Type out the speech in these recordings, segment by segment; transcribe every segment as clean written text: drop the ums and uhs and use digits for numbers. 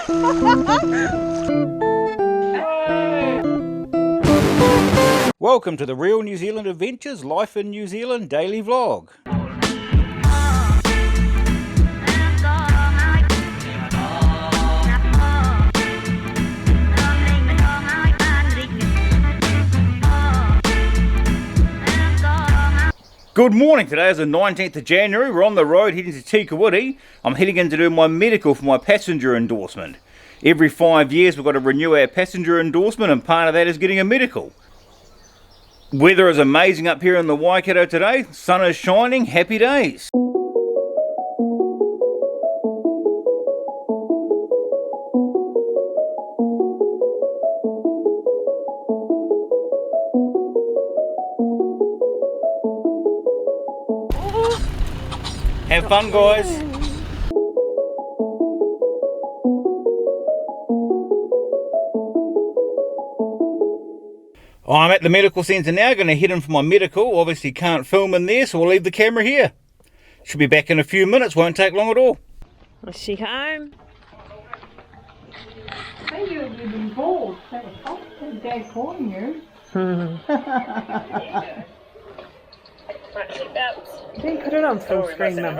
Welcome to the Real New Zealand Adventures Life in New Zealand daily vlog. Good morning, today is the 19th of January, we're on the road heading to Tikawiti. I'm heading in to do my medical for my passenger endorsement. Every 5 years we've got to renew our passenger endorsement, and part of that is getting a medical. Weather is amazing up here in the Waikato today, sun is shining, happy days. Have fun, guys. I'm at the medical centre now, going to head in for my medical. Obviously can't film in there, so we'll leave the camera here. Should be back in a few minutes, won't take long at all. Is she home? Hey, you've been bored. That was hot. Dad calling you. Then put it on full screen, Mum.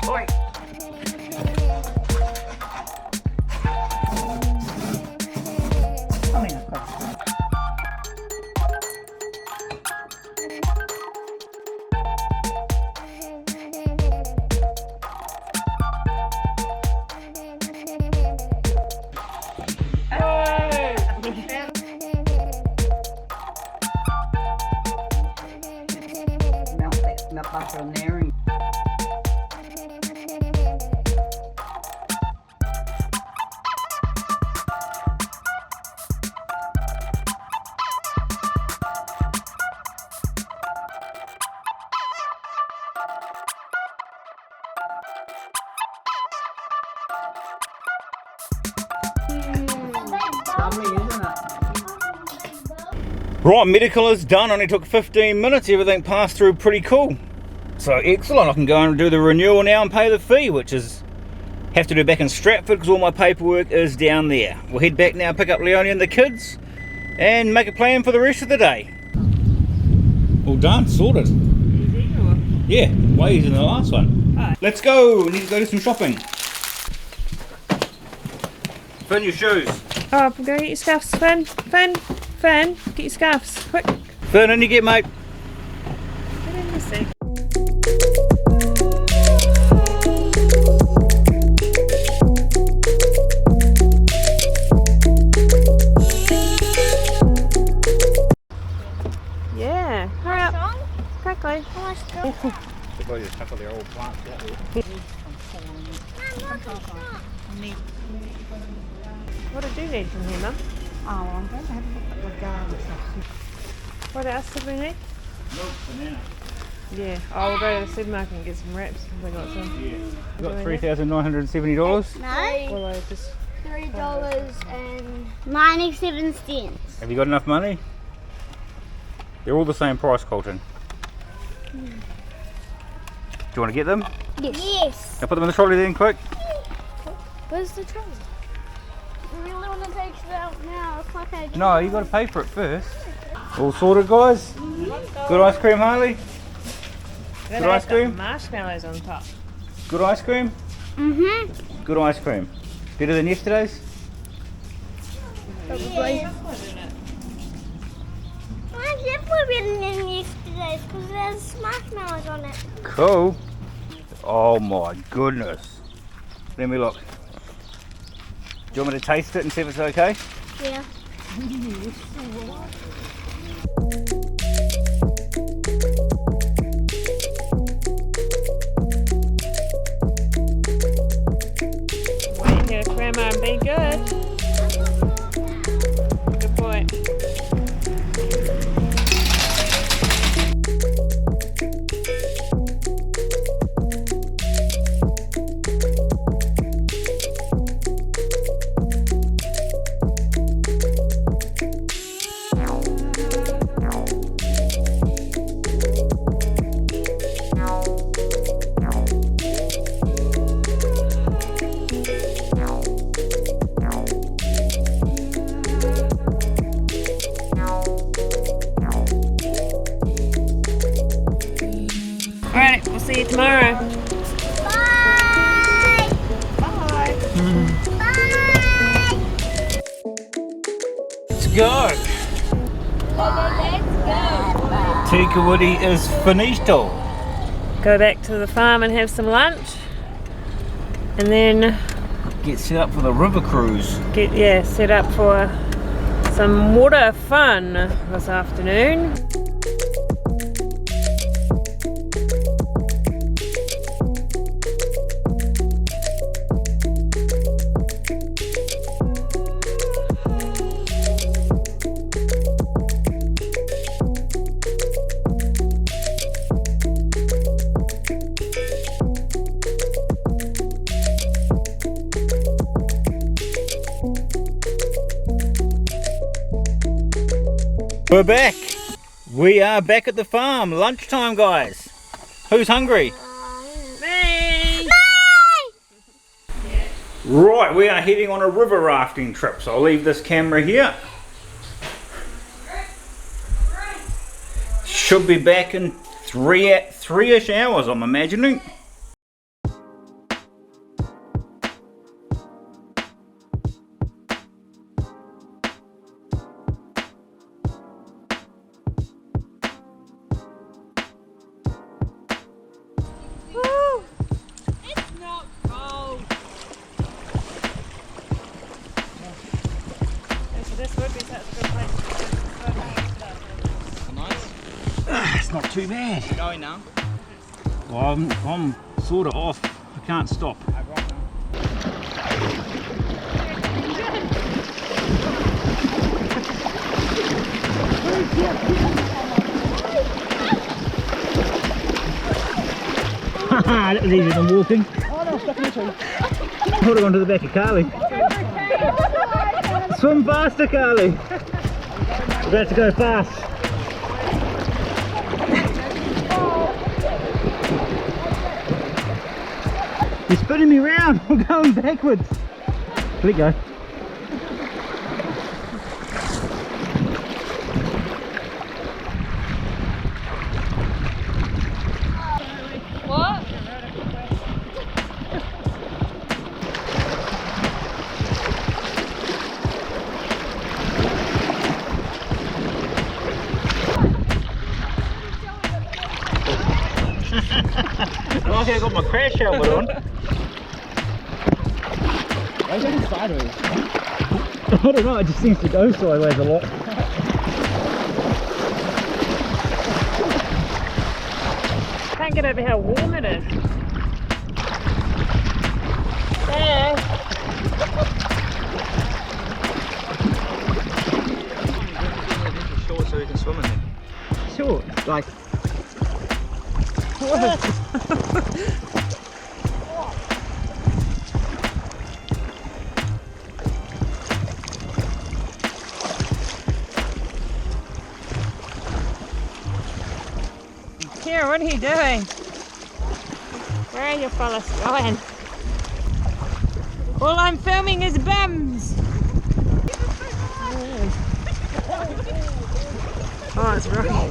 Oi. Melt butter in there. Lovely, isn't it? Right, medical is done, only took 15 minutes, everything passed through pretty cool. So excellent, I can go and do the renewal now and pay the fee, which is have to do back in Stratford because all my paperwork is down there. We'll head back now, pick up Leonie and the kids and make a plan for the rest of the day. All done, sorted. Easy or? Yeah, way easier than the last one. Right. Let's go, we need to go do some shopping. Finn, your shoes. Oh, go get your scarves, Finn. Finn, get your scarves, quick. Finn, in you get, mate. Get in the seat. Yeah, hurry up. Quickly. They've got a couple of their old plants out there. What did you need from here, Mum? Oh, I'm going to have a look at the garden stuff. What else did we need? Milk, banana. Yeah, oh, we'll go to the supermarket and get some wraps if we got some. Yeah. We've got $3,970. No, Well, I just... $3.97. Have you got enough money? They're all the same price, Colton. Do you want to get them? Yes. Now put them in the trolley then, quick. Where's the trolley? We really want to take it out now. It's like I No, you got to pay for it first. All sorted, guys? Good ice cream, Harley? Good ice cream? Marshmallows on top. Good ice cream? Mm-hmm. Good ice cream. Better than yesterday's? Probably. I definitely better than yesterday's because there's marshmallows on it. Cool. Oh my goodness. Let me look. Do you want me to taste it and see if it's okay? Yeah. Wait here, Grandma, and be good. Good boy. see you tomorrow. Bye. Bye. Bye. Let's go. Let's go. Tikawiti is finito. Go back to the farm and have some lunch. And then Get set up for the river cruise. get set up for some water fun this afternoon. We're back. We are back at the farm. Lunchtime, guys. Who's hungry? Me! Right, we are heading on a river rafting trip. So I'll leave this camera here. Should be back in three-ish hours, I'm imagining. It's not too bad. Going now? Well, I'm sort of off. I can't stop. That was easier than walking. Oh no, stuck in the tree. I would have gone to the back of Carly. Swim faster, Carly. We're about to go fast. You're spinning me round. I'm going backwards. Let go. What? Lucky I got my crash helmet on. Why is it sideways? I don't know, it just seems to go sideways a lot. Can't get over how warm it is. There. Short so we can swim in them. Sure, like... Kira, what are you doing? Where are you fellas going? All I'm filming is bums. Oh, it's rocky.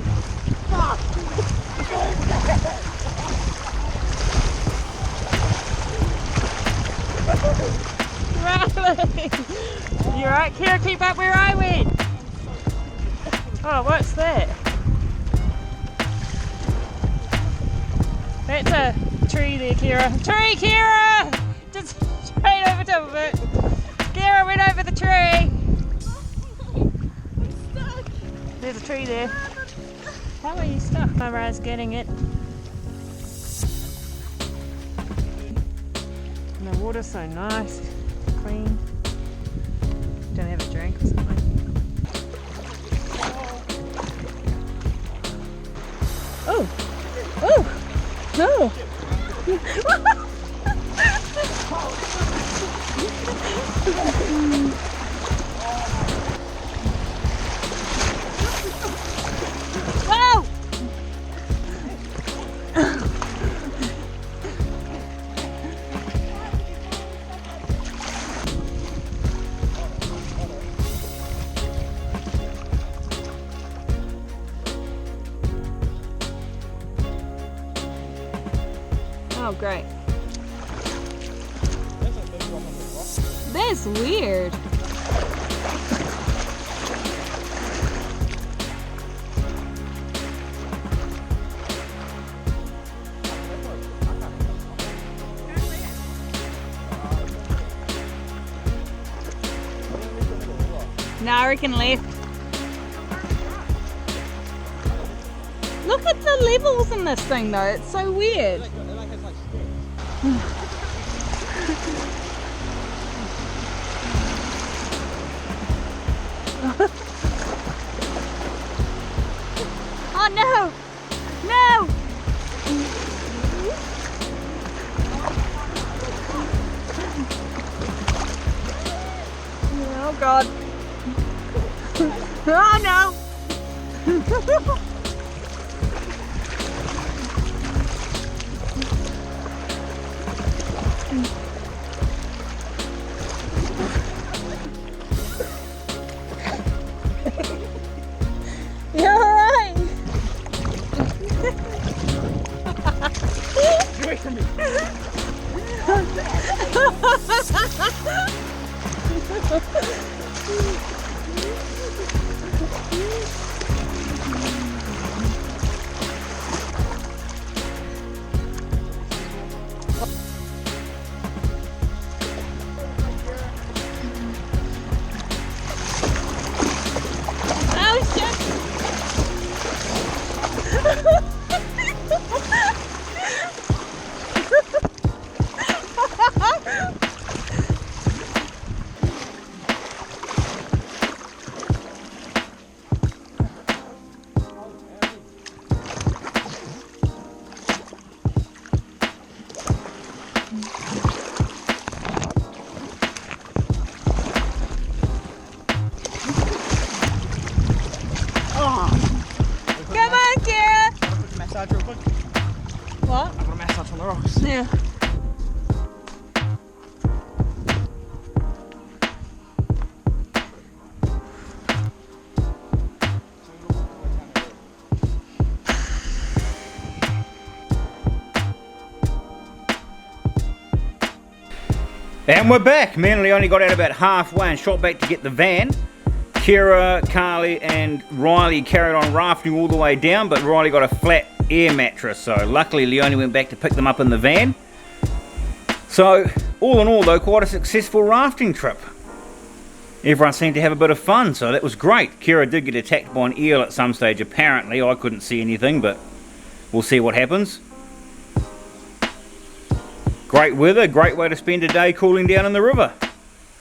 Riley! You right, Kira? Keep up where I went. Oh, what's that? That's a tree there, Kira. Tree, Kira! Just straight over top of it. Kira went over the tree. There's a tree there. How are you stuck? My ride's getting it. And the water's so nice, clean. Don't have a drink or something. Oh! Oh! No! Whoa! Oh, great. That's weird. No, I reckon left. Look at the levels in this thing though, it's so weird. Oh no! No! Oh God. Oh no! You're alright! Get away from me! Oh shit! Come on, Kira! Put the massage real quick. What? I've got a massage on the rocks. Yeah. And we're back. Manly only got out about halfway and shot back to get the van. Kira, Carly and Riley carried on rafting all the way down, but Riley got a flat air mattress, so luckily Leonie went back to pick them up in the van. So all in all though, quite a successful rafting trip. Everyone seemed to have a bit of fun, so that was great. Kira did get attacked by an eel at some stage apparently. I couldn't see anything, but we'll see what happens. Great weather, great way to spend a day cooling down in the river.